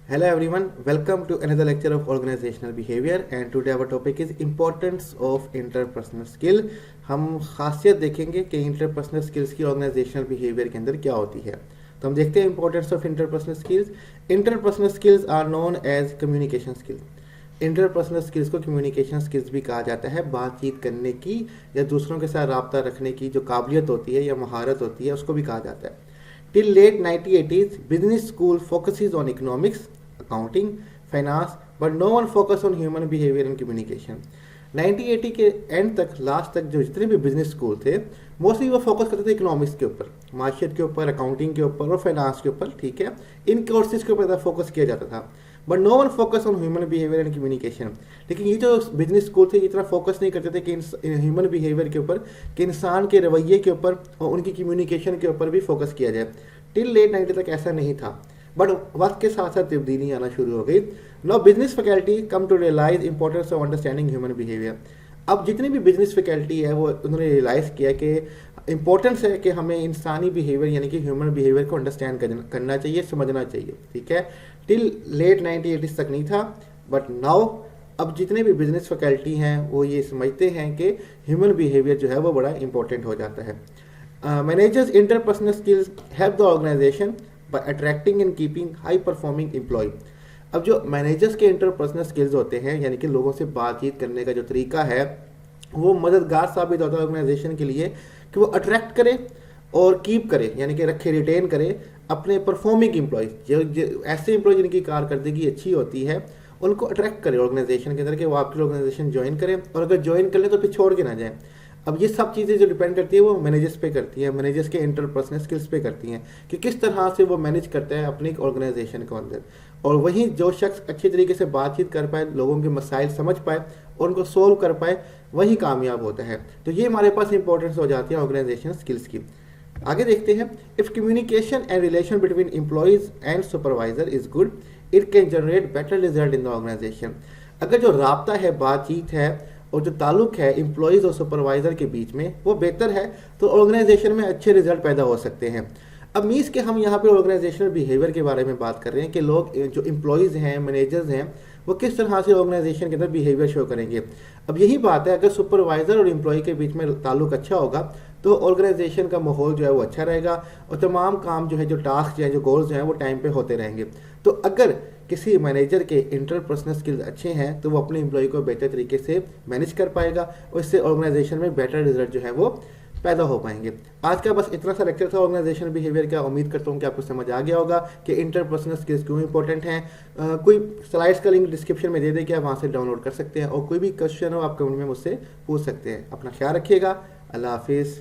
Hello everyone, welcome to another lecture of organizational behavior and today our topic is importance of interpersonal skill. हम खासियत देखेंगे कि interpersonal skills की organisational behaviour के अंदर क्या होती है. तो हम देखते हैं importance of interpersonal skills. Interpersonal skills are known as communication skills. Interpersonal skills को कम्युनिकेशन स्किल्स भी कहा जाता है. बातचीत करने की या दूसरों के साथ राब्ता रखने की जो काबिलियत होती है या महारत होती है उसको भी कहा जाता है. Till late 1980s, business school focuses on economics, accounting, finance, but no one focus on human behavior and communication. 1980 के एंड तक लास्ट तक जो जितने भी बिजनेस स्कूल थे मोस्टली वो फोकस करते थे इकोनॉमिक्स के ऊपर, मार्केट के ऊपर, अकाउंटिंग के ऊपर और फाइनेंस के ऊपर. ठीक है, इन कोर्सेज के ऊपर फोकस किया जाता था. But no one focus on human behaviour and communication. लेकिन ये जो बिजनेस स्कूल थे इतना फोकस नहीं करते थे कि ह्यूमन बिहेवियर के ऊपर, कि इंसान के रवैये के ऊपर और उनकी कम्युनिकेशन के ऊपर भी फोकस किया जाए. टिल लेट 90 तक ऐसा नहीं था, बट वक्त के साथ साथ तब्दीली आना शुरू हो गई. Now business faculty come to realise importance of understanding human behaviour. अब जितनी भी बिजनेस फैकल्टी है वो उन्होंने रियलाइज़ किया कि इंपॉर्टेंस है कि हमें इंसानी बिहेवियर यानी कि ह्यूमन बिहेवियर को अंडरस्टैंड करना चाहिए, समझना चाहिए. ठीक है, टिल लेट 1980s तक नहीं था, बट नाउ अब जितने भी बिजनेस फैकल्टी हैं वो ये समझते हैं कि ह्यूमन बिहेवियर जो है वो बड़ा इंपॉर्टेंट हो जाता है. Managers' interpersonal skills help the organization by attracting and keeping high-performing employee. अब जो मैनेजर्स के इंटरपर्सनल स्किल्स होते हैं यानी कि लोगों से बातचीत करने का जो तरीका है वो मददगार साबित होता है ऑर्गेनाइजेशन के लिए कि वो अट्रैक्ट करे और कीप करे यानी कि रखे, रिटेन करे अपने परफॉर्मिंग एम्प्लॉयज़. जो ऐसे एम्प्लॉय जिनकी कारकर्दगी अच्छी होती है उनको अट्रैक्ट करे ऑर्गेनाइजेशन के अंदर कि वो आपकी ऑर्गेनाइजेशन ज्वाइन करें, और अगर ज्वाइन कर ले तो फिर छोड़ के ना जाए. अब ये सब चीज़ें जो डिपेंड करती है वो मैनेजर्स पे करती है, मैनेजर्स के इंटरपर्सनल स्किल्स पे करती हैं कि किस तरह से वो मैनेज करता है अपनी ऑर्गेनाइजेशन के अंदर. और वहीं जो शख्स अच्छे तरीके से बातचीत कर पाए, लोगों के मसाइल समझ पाए और उनको सोल्व कर पाए, वही कामयाब होता है. तो ये हमारे पास इंपॉर्टेंस हो जाती है ऑर्गेनाइजेशन स्किल्स की. आगे देखते हैं. If communication and relation between employees and supervisor is good, it can generate better result in the organisation. अगर जो राब्ता है, बातचीत है और जो ताल्लुक है एम्प्लॉयज़ और सुपरवाइज़र के बीच में वो बेहतर है तो ऑर्गेनाइजेशन में अच्छे रिजल्ट पैदा हो सकते हैं. अब मीन्स के हम यहाँ पे ऑर्गेनाइजेशनल बिहेवियर के बारे में बात कर रहे हैं कि लोग जो एम्प्लॉयज़ हैं, मैनेजर्स हैं, वो किस तरह से ऑर्गेनाइजेशन के अंदर बिहेवियर शो करेंगे. अब यही बात है, अगर सुपरवाइज़र और एम्प्लॉय के बीच में ताल्लुक अच्छा होगा तो ऑर्गेनाइजेशन का माहौल जो है वो अच्छा रहेगा और तमाम काम जो है, जो टास्क हैं, जो गोल्स हैं वो टाइम पे होते रहेंगे. तो अगर किसी मैनेजर के इंटरपर्सनल स्किल्स अच्छे हैं तो वो अपने एम्प्लॉय को बेहतर तरीके से मैनेज कर पाएगा और इससे ऑर्गेनाइजेशन में बेटर रिजल्ट जो है वो पैदा हो पाएंगे. आज का बस इतना सा लेक्चर था ऑर्गेनाइजेशन बिहेवियर का. उम्मीद करता हूँ कि आपको समझ आ गया होगा कि इंटरपर्सनल स्किल्स क्यों इंपॉर्टेंट हैं. कोई स्लाइड्स का लिंक डिस्क्रिप्शन में दे दे कि आप वहाँ से डाउनलोड कर सकते हैं और कोई भी क्वेश्चन हो आप कमेंट में मुझसे पूछ सकते हैं. अपना ख्याल रखिएगा. अल्लाह हाफिज़.